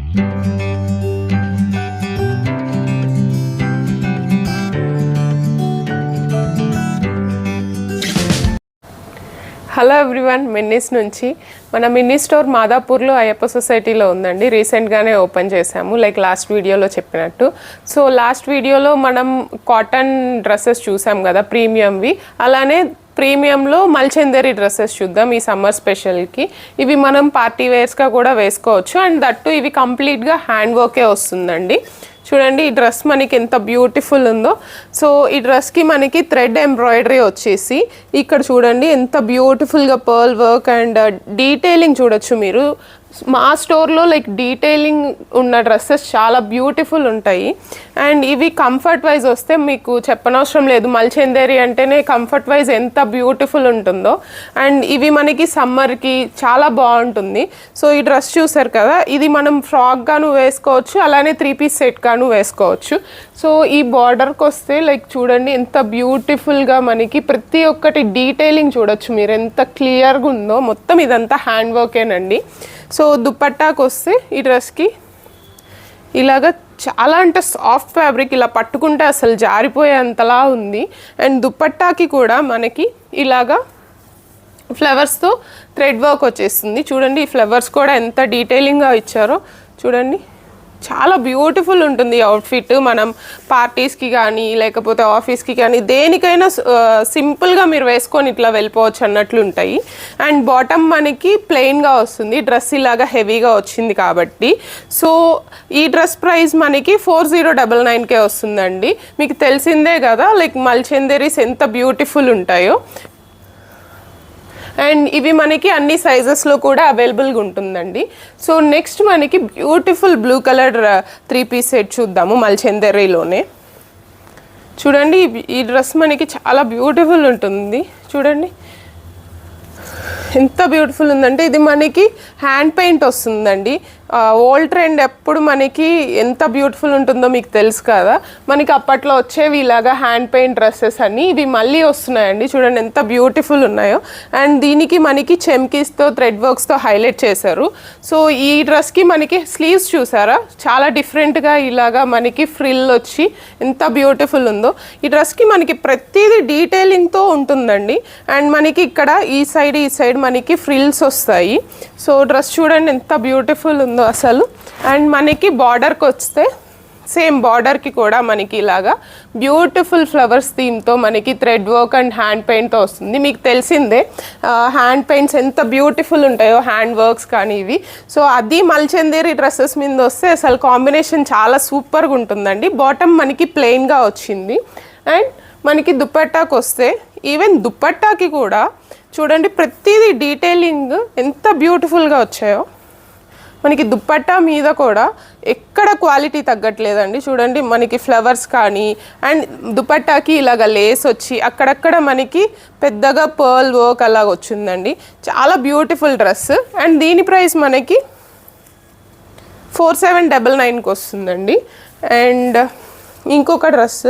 Hello everyone, మిన్నీస్ నుంచి. మన Minnie store మాదాపూర్లో Ayyappa సొసైటీలో ఉందండి. రీసెంట్గానే ఓపెన్ చేసాము, లైక్ లాస్ట్ వీడియోలో చెప్పినట్టు. సో లాస్ట్ వీడియోలో మనం కాటన్ డ్రెస్సెస్ చూసాం కదా, ప్రీమియంవి. అలానే ప్రీమియంలో మల్చందేరి డ్రెస్సెస్ చూద్దాం ఈ సమ్మర్ స్పెషల్కి. ఇవి మనం పార్టీ వేర్స్గా కూడా వేసుకోవచ్చు. అండ్ దట్టు ఇవి కంప్లీట్గా హ్యాండ్ వర్కే వస్తుందండి. చూడండి ఈ డ్రెస్ మనకి ఎంత బ్యూటిఫుల్ ఉందో. సో ఈ డ్రెస్కి మనకి థ్రెడ్ ఎంబ్రాయిడరీ వచ్చేసి ఇక్కడ చూడండి ఎంత బ్యూటిఫుల్గా పర్ల్ వర్క్ అండ్ డీటెయిలింగ్ చూడొచ్చు మీరు. మా స్టోర్లో లైక్ డీటెయిలింగ్ ఉన్న డ్రెస్సెస్ చాలా బ్యూటిఫుల్ ఉంటాయి. అండ్ ఇవి కంఫర్ట్ వైజ్ వస్తే మీకు చెప్పనవసరం లేదు, మల్చందేరి అంటేనే కంఫర్ట్ వైజ్ ఎంత బ్యూటిఫుల్ ఉంటుందో. అండ్ ఇవి మనకి సమ్మర్కి చాలా బాగుంటుంది. సో ఈ డ్రెస్ చూసారు కదా, ఇది మనం ఫ్రాక్ గాను వేసుకోవచ్చు, అలానే 3 పీస్ సెట్ గాను వేసుకోవచ్చు. సో ఈ బార్డర్కి వస్తే లైక్ చూడండి ఎంత బ్యూటిఫుల్గా మనకి ప్రతి ఒక్కటి డీటెయిలింగ్ చూడొచ్చు మీరు, ఎంత క్లియర్గా ఉందో. మొత్తం ఇదంతా హ్యాండ్ వర్కేనండి. సో దుపట్టాకు వస్తే ఈ డ్రెస్కి ఇలాగ చాలా అంటే సాఫ్ట్ ఫ్యాబ్రిక్, ఇలా పట్టుకుంటే అసలు జారిపోయేంతలా ఉంది. అండ్ దుపట్టాకి కూడా మనకి ఇలాగా ఫ్లవర్స్తో థ్రెడ్ వర్క్ వచ్చేస్తుంది. చూడండి ఈ ఫ్లవర్స్ కూడా ఎంత డీటెయిలింగ్గా ఇచ్చారో చూడండి, చాలా బ్యూటిఫుల్ ఉంటుంది ఈ అవుట్ఫిట్. మనం పార్టీస్కి కానీ లేకపోతే ఆఫీస్కి కానీ దేనికైనా సింపుల్గా మీరు వేసుకొని ఇట్లా వెళ్ళిపోవచ్చు అన్నట్లు ఉంటాయి. అండ్ బాటమ్ మనకి ప్లెయిన్గా వస్తుంది, డ్రెస్ ఇలాగా హెవీగా వచ్చింది కాబట్టి. సో ఈ డ్రెస్ ప్రైస్ మనకి 4099కే వస్తుందండి. మీకు తెలిసిందే కదా లైక్ మల్చందేరీస్ ఎంత బ్యూటిఫుల్ ఉంటాయో. అండ్ ఇవి మనకి అన్ని సైజెస్లో కూడా అవైలబుల్గా ఉంటుందండి. సో నెక్స్ట్ మనకి beautiful blue colour 3 piece set చూద్దాము మల్చందేరిలోనే. చూడండి ఈ డ్రెస్ మనకి చాలా బ్యూటిఫుల్ ఉంటుంది. చూడండి ఎంత బ్యూటిఫుల్ ఉందంటే ఇది మనకి హ్యాండ్ పెయింట్ వస్తుందండి. ఓల్డ్ ట్రెండ్ ఎప్పుడు మనకి ఎంత బ్యూటిఫుల్ ఉంటుందో మీకు తెలుసు కదా, మనకి అప్పట్లో వచ్చేవి ఇలాగా హ్యాండ్ పెయింట్ డ్రెస్సెస్ అన్నీ ఇవి మళ్ళీ వస్తున్నాయండి. చూడండి ఎంత బ్యూటిఫుల్ ఉన్నాయో. అండ్ దీనికి మనకి చెమ్కీస్తో థ్రెడ్ వర్క్స్తో హైలైట్ చేశారు. సో ఈ డ్రెస్కి మనకి స్లీవ్స్ చూసారా, చాలా డిఫరెంట్గా ఇలాగా మనకి ఫ్రిల్ వచ్చి ఎంత బ్యూటిఫుల్ ఉందో. ఈ డ్రెస్కి మనకి ప్రతిదీ డీటెయిలింగ్తో ఉంటుందండి. అండ్ మనకి ఇక్కడ ఈ సైడ్ మనకి ఫ్రిల్స్ వస్తాయి. సో డ్రెస్ చూడండి ఎంత బ్యూటిఫుల్ ఉందో అసలు. అండ్ మనకి బార్డర్కి వస్తే సేమ్ బార్డర్కి కూడా మనకి ఇలాగా బ్యూటిఫుల్ ఫ్లవర్స్ థీమ్తో మనకి థ్రెడ్ వర్క్ అండ్ హ్యాండ్ పెయింట్తో వస్తుంది. మీకు తెలిసిందే హ్యాండ్ పెయింట్స్ ఎంత బ్యూటిఫుల్ ఉంటాయో, హ్యాండ్ వర్క్స్ కానీ ఇవి. సో అది మల్చందేరి డ్రెస్సెస్ మీద వస్తే అసలు కాంబినేషన్ చాలా సూపర్గా ఉంటుందండి. బాటమ్ మనకి ప్లెయిన్గా వచ్చింది. అండ్ మనకి దుపట్టాకి వస్తే ఈవెన్ దుపట్టాకి కూడా చూడండి ప్రతిదీ డీటెయిలింగ్ ఎంత బ్యూటిఫుల్గా వచ్చాయో. మనకి దుపట్టా మీద కూడా ఎక్కడ క్వాలిటీ తగ్గట్లేదండి. చూడండి మనకి ఫ్లవర్స్ కానీ అండ్ దుపట్టాకి ఇలాగ లేస్ వచ్చి అక్కడక్కడ మనకి పెద్దగా పర్ల్ వర్క్ అలాగ వచ్చిందండి. చాలా బ్యూటిఫుల్ డ్రెస్. అండ్ దీని ప్రైస్ మనకి 4799కి వస్తుందండి. అండ్ ఇంకొక డ్రెస్,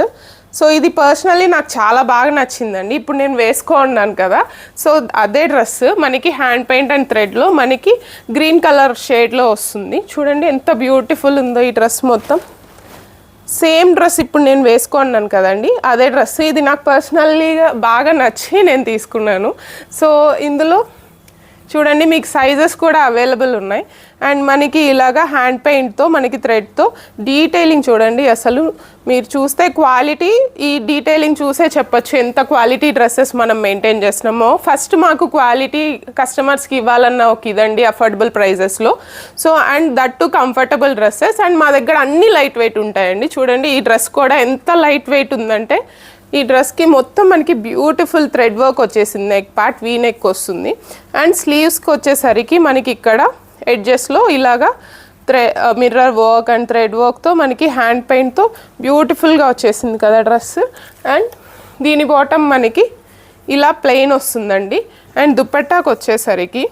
సో ఇది పర్సనలీ నాకు చాలా బాగా నచ్చిందండి. ఇప్పుడు నేను వేసుకోన్నాను కదా, సో అదే డ్రెస్ మనకి హ్యాండ్ పెయింట్ అండ్ థ్రెడ్లో మనకి గ్రీన్ కలర్ షేడ్లో వస్తుంది. చూడండి ఎంత బ్యూటిఫుల్ ఉందో ఈ డ్రెస్ మొత్తం. సేమ్ డ్రెస్ ఇప్పుడు నేను వేసుకున్నాను కదండి, అదే డ్రెస్. ఇది నాకు పర్సనల్లీగా బాగా నచ్చి నేను తీసుకున్నాను. సో ఇందులో చూడండి మీకు సైజెస్ కూడా అవైలబుల్ ఉన్నాయి. అండ్ మనకి ఇలాగా హ్యాండ్ పెయింట్తో మనకి థ్రెడ్తో డీటెయిలింగ్ చూడండి, అసలు మీరు చూస్తే క్వాలిటీ ఈ డీటెయిలింగ్ చూసే చెప్పొచ్చు ఎంత క్వాలిటీ డ్రెస్సెస్ మనం మెయింటైన్ చేస్తున్నామో. ఫస్ట్ మాకు క్వాలిటీ కస్టమర్స్కి ఇవ్వాలన్న ఒక ఇదండి అఫోర్డబుల్ ప్రైజెస్లో. So and that to comfortable dresses. And మా దగ్గర అన్ని లైట్ వెయిట్ ఉంటాయండి. చూడండి ఈ డ్రెస్ కూడా ఎంత లైట్ వెయిట్ ఉందంటే ఈ డ్రెస్కి మొత్తం మనకి బ్యూటిఫుల్ థ్రెడ్ వర్క్ వచ్చేసింది. నెక్ పార్ట్ వీ నెక్ వస్తుంది. అండ్ స్లీవ్స్కి వచ్చేసరికి మనకి ఇక్కడ ఎడ్జెస్లో ఇలాగా మిర్రర్ వర్క్ అండ్ థ్రెడ్ వర్క్తో మనకి హ్యాండ్ పెయింట్తో బ్యూటిఫుల్గా వచ్చేసింది కదా డ్రెస్. అండ్ దీని బాటమ్ మనకి ఇలా ప్లెయిన్ వస్తుందండి. అండ్ దుపట్టాకు వచ్చేసరికి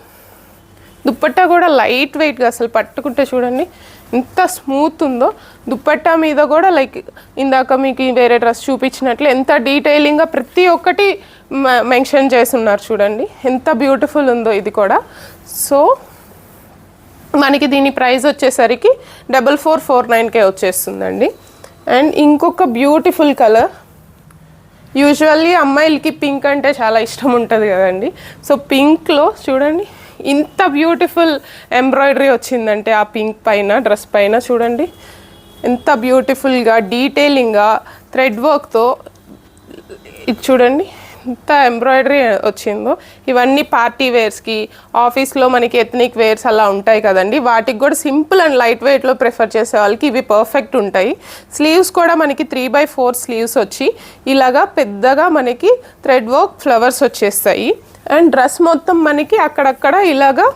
దుపట్టా కూడా లైట్ వెయిట్గా అసలు పట్టుకుంటే చూడండి ఎంత స్మూత్ ఉందో. దుపట్టా మీద కూడా లైక్ ఇందాక మీకు వేరే డ్రెస్ చూపించినట్లు ఎంత డీటెయిలింగ్గా ప్రతి ఒక్కటి మెన్షన్ చేసి ఉన్నారు. చూడండి ఎంత బ్యూటిఫుల్ ఉందో ఇది కూడా. సో మనకి దీని ప్రైస్ వచ్చేసరికి 4449కే వచ్చేస్తుందండి. అండ్ ఇంకొక బ్యూటిఫుల్ కలర్, యూజువల్లీ అమ్మాయిలకి పింక్ అంటే చాలా ఇష్టం ఉంటుంది కదండి. సో పింక్లో చూడండి ఇంత బ్యూటిఫుల్ ఎంబ్రాయిడరీ వచ్చిందంటే ఆ పింక్ పైన డ్రెస్ పైన చూడండి ఎంత బ్యూటిఫుల్గా డీటెయిలింగ్గా థ్రెడ్ వర్క్తో ఇది చూడండి ఎంత ఎంబ్రాయిడరీ వచ్చిందో. ఇవన్నీ పార్టీ వేర్స్కి, ఆఫీస్లో మనకి ఎథ్నిక్ వేర్స్ అలా ఉంటాయి కదండి, వాటికి కూడా సింపుల్ అండ్ లైట్ వెయిట్లో ప్రిఫర్ చేసే వాళ్ళకి ఇవి పర్ఫెక్ట్ ఉంటాయి. స్లీవ్స్ కూడా మనకి 3/4 స్లీవ్స్ వచ్చి ఇలాగా పెద్దగా మనకి థ్రెడ్ వర్క్ ఫ్లవర్స్ వచ్చేస్తాయి. అండ్ డ్రెస్ మొత్తం మనకి అక్కడక్కడ ఇలాగా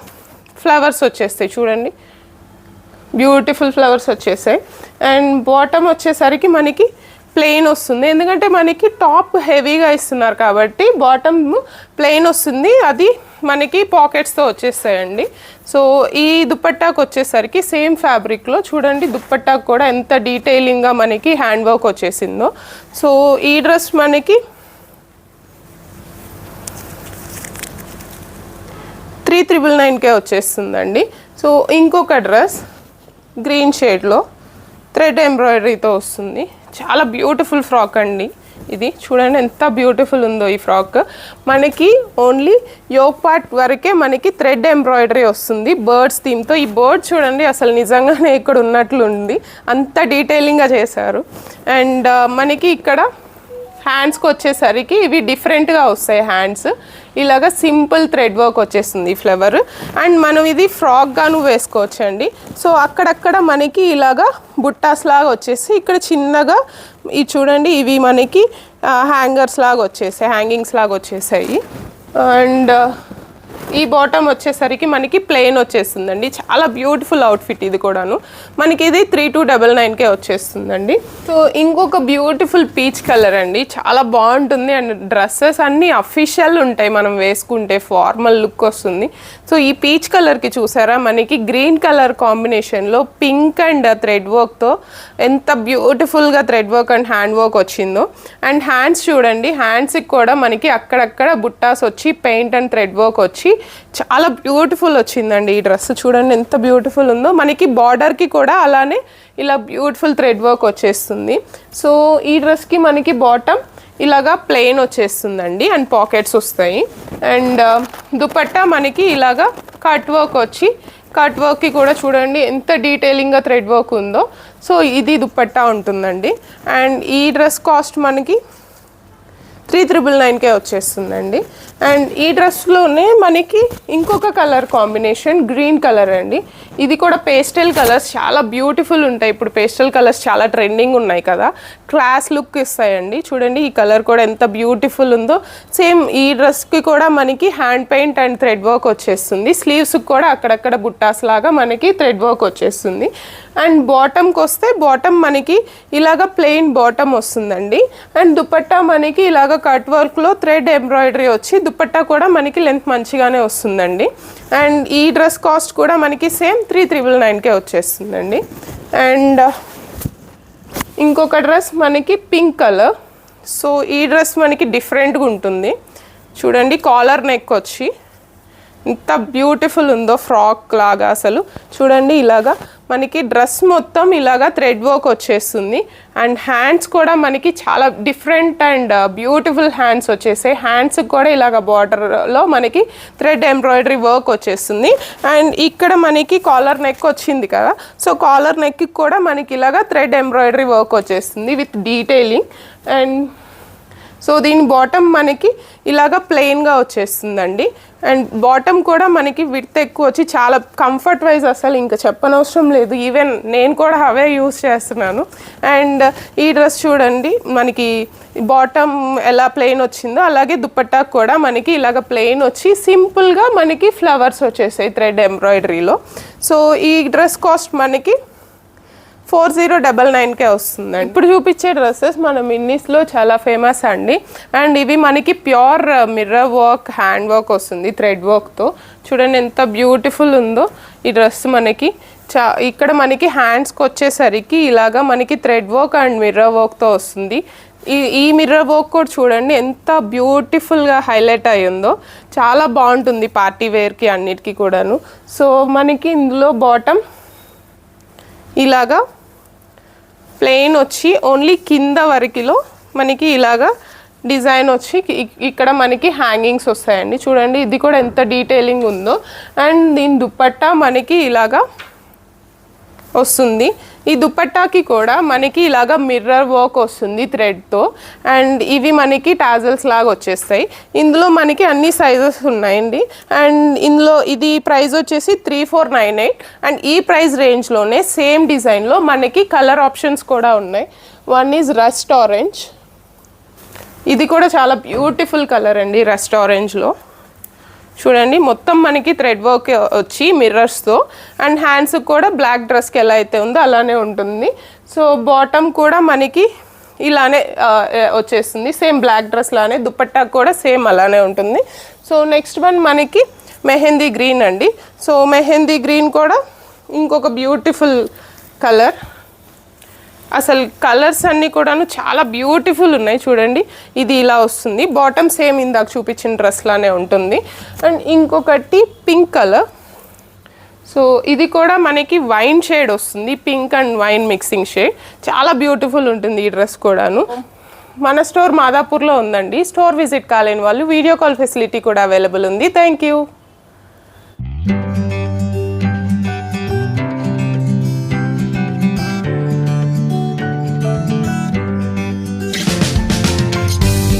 ఫ్లవర్స్ వచ్చేస్తాయి చూడండి, బ్యూటిఫుల్ ఫ్లవర్స్ వచ్చేసాయి. అండ్ బాటమ్ వచ్చేసరికి మనకి ప్లెయిన్ వస్తుంది, ఎందుకంటే మనకి టాప్ హెవీగా ఇస్తున్నారు కాబట్టి బాటమ్ ప్లెయిన్ వస్తుంది, అది మనకి పాకెట్స్తో వచ్చేస్తాయండి. సో ఈ దుపట్టాకు వచ్చేసరికి సేమ్ ఫ్యాబ్రిక్లో చూడండి దుపట్టాకు కూడా ఎంత డీటెయిలింగ్గా మనకి హ్యాండ్ వర్క్ వచ్చేసిందో. సో ఈ డ్రెస్ మనకి 3999కే వచ్చేస్తుందండి. సో ఇంకొక డ్రెస్ గ్రీన్ షేడ్లో థ్రెడ్ ఎంబ్రాయిడరీతో వస్తుంది, చాలా బ్యూటిఫుల్ ఫ్రాక్ అండి. ఇది చూడండి ఎంత బ్యూటిఫుల్ ఉందో ఈ ఫ్రాక్. మనకి ఓన్లీ యోక్ పార్ట్ వరకే మనకి థ్రెడ్ ఎంబ్రాయిడరీ వస్తుంది బర్డ్స్ థీమ్తో. ఈ బర్డ్ చూడండి అసలు నిజంగానే ఇక్కడ ఉన్నట్లు ఉంది, అంత డీటెయిలింగ్గా చేశారు. అండ్ మనకి ఇక్కడ హ్యాండ్స్కి వచ్చేసరికి ఇవి డిఫరెంట్గా వస్తాయి హ్యాండ్స్, ఇలాగా సింపుల్ థ్రెడ్ వర్క్ వచ్చేస్తుంది ఫ్లవర్. అండ్ మనం ఇది ఫ్రాక్గాను వేసుకోవచ్చండి. సో అక్కడక్కడ మనకి ఇలాగా బుట్టాస్ లాగా వచ్చేసి ఇక్కడ చిన్నగా ఇది చూడండి ఇవి మనకి హ్యాంగర్స్ లాగా వచ్చేసాయి, హ్యాంగింగ్స్ లాగా వచ్చేసాయి. అండ్ ఈ బాటమ్ వచ్చేసరికి మనకి ప్లెయిన్ వచ్చేస్తుందండి, చాలా బ్యూటిఫుల్ అవుట్ఫిట్ ఇది కూడాను. మనకి ఇది 3299కే వచ్చేస్తుందండి. సో ఇంకొక బ్యూటిఫుల్ పీచ్ కలర్ అండి, చాలా బాగుంటుంది. అండ్ డ్రెస్సెస్ అన్నీ అఫీషియల్ ఉంటాయి, మనం వేసుకుంటే ఫార్మల్ లుక్ వస్తుంది. సో ఈ పీచ్ కలర్కి చూసారా మనకి గ్రీన్ కలర్ కాంబినేషన్లో పింక్ అండ్ థ్రెడ్ వర్క్తో ఎంత బ్యూటిఫుల్గా thread work and hand work వచ్చిందో. అండ్ హ్యాండ్స్ చూడండి, హ్యాండ్స్కి కూడా మనకి అక్కడక్కడ బుట్టాస్ వచ్చి పెయింట్ అండ్ థ్రెడ్ వర్క్ వచ్చి చాలా బ్యూటిఫుల్ వచ్చిందండి. ఈ డ్రెస్ చూడండి ఎంత బ్యూటిఫుల్ ఉందో. మనకి బార్డర్కి కూడా అలానే ఇలా బ్యూటిఫుల్ థ్రెడ్ వర్క్ వచ్చేస్తుంది. సో ఈ డ్రెస్కి మనకి బాటమ్ ఇలాగా ప్లెయిన్ వచ్చేస్తుందండి అండ్ పాకెట్స్ వస్తాయి. అండ్ దుపట్టా మనకి ఇలాగా కట్ వర్క్ వచ్చి, కట్ వర్క్కి కూడా చూడండి ఎంత డీటెయిలింగ్గా థ్రెడ్ వర్క్ ఉందో. సో ఇది దుపట్టా ఉంటుందండి. అండ్ ఈ డ్రెస్ కాస్ట్ మనకి 3999కే వచ్చేస్తుందండి. అండ్ ఈ డ్రెస్లోనే మనకి ఇంకొక కలర్ కాంబినేషన్ గ్రీన్ కలర్ అండి, ఇది కూడా పేస్టల్ కలర్స్ చాలా బ్యూటిఫుల్ ఉంటాయి. ఇప్పుడు పేస్టల్ కలర్స్ చాలా ట్రెండింగ్ ఉన్నాయి కదా, క్లాస్ లుక్ ఇస్తాయండి. చూడండి ఈ కలర్ కూడా ఎంత బ్యూటిఫుల్ ఉందో. సేమ్ ఈ డ్రెస్కి కూడా మనకి hand paint and thread work వచ్చేస్తుంది, స్లీవ్స్కి కూడా అక్కడక్కడ బుట్టాస్ లాగా మనకి థ్రెడ్ వర్క్ వచ్చేస్తుంది. అండ్ బాటమ్కి వస్తే బాటమ్ మనకి ఇలాగ ప్లెయిన్ బాటమ్ వస్తుందండి. అండ్ దుపట్టా మనకి ఇలాగ కట్ వర్క్లో థ్రెడ్ ఎంబ్రాయిడరీ వచ్చి దుపట్టా కూడా మనకి లెంత్ మంచిగానే వస్తుందండి. అండ్ ఈ డ్రెస్ కాస్ట్ కూడా మనకి సేమ్ 3999కే వచ్చేస్తుందండి. అండ్ ఇంకొక డ్రెస్ మనకి పింక్ కలర్. సో ఈ డ్రెస్ మనకి డిఫరెంట్గా ఉంటుంది చూడండి, కాలర్ నెక్ వచ్చి ఎంత బ్యూటిఫుల్ ఉందో ఫ్రాక్ లాగా. అసలు చూడండి ఇలాగా మనకి డ్రెస్ మొత్తం ఇలాగా థ్రెడ్ వర్క్ వచ్చేస్తుంది. అండ్ హ్యాండ్స్ కూడా మనకి చాలా డిఫరెంట్ అండ్ బ్యూటిఫుల్ హ్యాండ్స్ వచ్చేసాయి. హ్యాండ్స్కి కూడా ఇలాగ బార్డర్లో మనకి థ్రెడ్ ఎంబ్రాయిడరీ వర్క్ వచ్చేస్తుంది. అండ్ ఇక్కడ మనకి కాలర్ నెక్ వచ్చింది కదా, సో కాలర్ నెక్కి కూడా మనకి ఇలాగ థ్రెడ్ ఎంబ్రాయిడరీ వర్క్ వచ్చేస్తుంది విత్ డీటెయిలింగ్. అండ్ సో దీని బాటమ్ మనకి ఇలాగ ప్లెయిన్గా వచ్చేస్తుందండి. అండ్ బాటమ్ కూడా మనకి విడ్త్ ఎక్కువ వచ్చి చాలా కంఫర్ట్ వైజ్ అసలు ఇంకా చెప్పనవసరం లేదు, ఈవెన్ నేను కూడా అవే యూస్ చేస్తున్నాను. అండ్ ఈ డ్రెస్ చూడండి మనకి బాటమ్ ఎలా ప్లెయిన్ వచ్చిందో అలాగే దుపట్టా కూడా మనకి ఇలాగ ప్లెయిన్ వచ్చి సింపుల్గా మనకి ఫ్లవర్స్ వచ్చేసాయి థ్రెడ్ ఎంబ్రాయిడరీలో. సో ఈ డ్రెస్ కాస్ట్ మనకి 4099కే వస్తుందండి. ఇప్పుడు చూపించే డ్రెస్సెస్ మన మిన్నీస్లో చాలా ఫేమస్ అండి. అండ్ ఇవి మనకి pure mirror work hand work వస్తుంది థ్రెడ్ వర్క్తో. చూడండి ఎంత బ్యూటిఫుల్ ఉందో ఈ డ్రెస్. మనకి ఇక్కడ మనకి హ్యాండ్స్కి వచ్చేసరికి ఇలాగా మనకి థ్రెడ్ వర్క్ అండ్ మిర్రర్ వర్క్తో వస్తుంది. ఈ మిర్రర్ వర్క్ కూడా చూడండి ఎంత బ్యూటిఫుల్గా హైలైట్ అయ్యిందో. చాలా బాగుంటుంది పార్టీ వేర్కి అన్నిటికీ కూడాను. సో మనకి ఇందులో బాటమ్ ఇలాగా ప్లెయిన్ వచ్చి ఓన్లీ కింద వరకులో మనకి ఇలాగా డిజైన్ వచ్చి ఇక్కడ మనకి హ్యాంగింగ్స్ వస్తాయండి. చూడండి ఇది కూడా ఎంత డీటెయిలింగ్ ఉందో. అండ్ దీని దుపట్టా మనకి ఇలాగా వస్తుంది. ఈ దుపట్టాకి కూడా మనకి ఇలాగా మిర్రర్ వర్క్ వస్తుంది థ్రెడ్తో. అండ్ ఇవి మనకి టాజల్స్ లాగా వచ్చేస్తాయి. ఇందులో మనకి అన్ని సైజెస్ ఉన్నాయండి. అండ్ ఇందులో ఇది ప్రైస్ వచ్చేసి 3498. అండ్ ఈ ప్రైస్ రేంజ్లోనే సేమ్ డిజైన్లో మనకి కలర్ ఆప్షన్స్ కూడా ఉన్నాయి. One is rust orange. ఇది కూడా చాలా బ్యూటిఫుల్ కలర్ అండి రస్ట్ ఆరెంజ్లో. చూడండి మొత్తం మనకి థ్రెడ్ వర్క్ వచ్చి మిర్రర్స్తో. అండ్ హ్యాండ్స్ కూడా బ్లాక్ డ్రెస్కి ఎలా అయితే ఉందో అలానే ఉంటుంది. సో బాటమ్ కూడా మనకి ఇలానే వచ్చేస్తుంది, సేమ్ బ్లాక్ డ్రెస్ లానే. దుపట్టా కూడా సేమ్ అలానే ఉంటుంది. సో నెక్స్ట్ వన్ మనకి మెహందీ గ్రీన్ అండి. సో మెహందీ గ్రీన్ కూడా ఇంకొక బ్యూటిఫుల్ కలర్. అసలు కలర్స్ అన్నీ కూడాను చాలా బ్యూటిఫుల్ ఉన్నాయి. చూడండి ఇది ఇలా వస్తుంది. బాటమ్ సేమ్ ఇందాక చూపించిన డ్రెస్ లానే ఉంటుంది. అండ్ ఇంకొకటి పింక్ కలర్. సో ఇది కూడా మనకి వైన్ షేడ్ వస్తుంది, pink and wine mixing shade. చాలా బ్యూటిఫుల్ ఉంటుంది ఈ డ్రెస్ కూడాను. మన స్టోర్ మాదాపూర్లో ఉందండి. స్టోర్ విజిట్ కాలేని వాళ్ళు వీడియో కాల్ ఫెసిలిటీ కూడా అవైలబుల్ ఉంది. Thank you.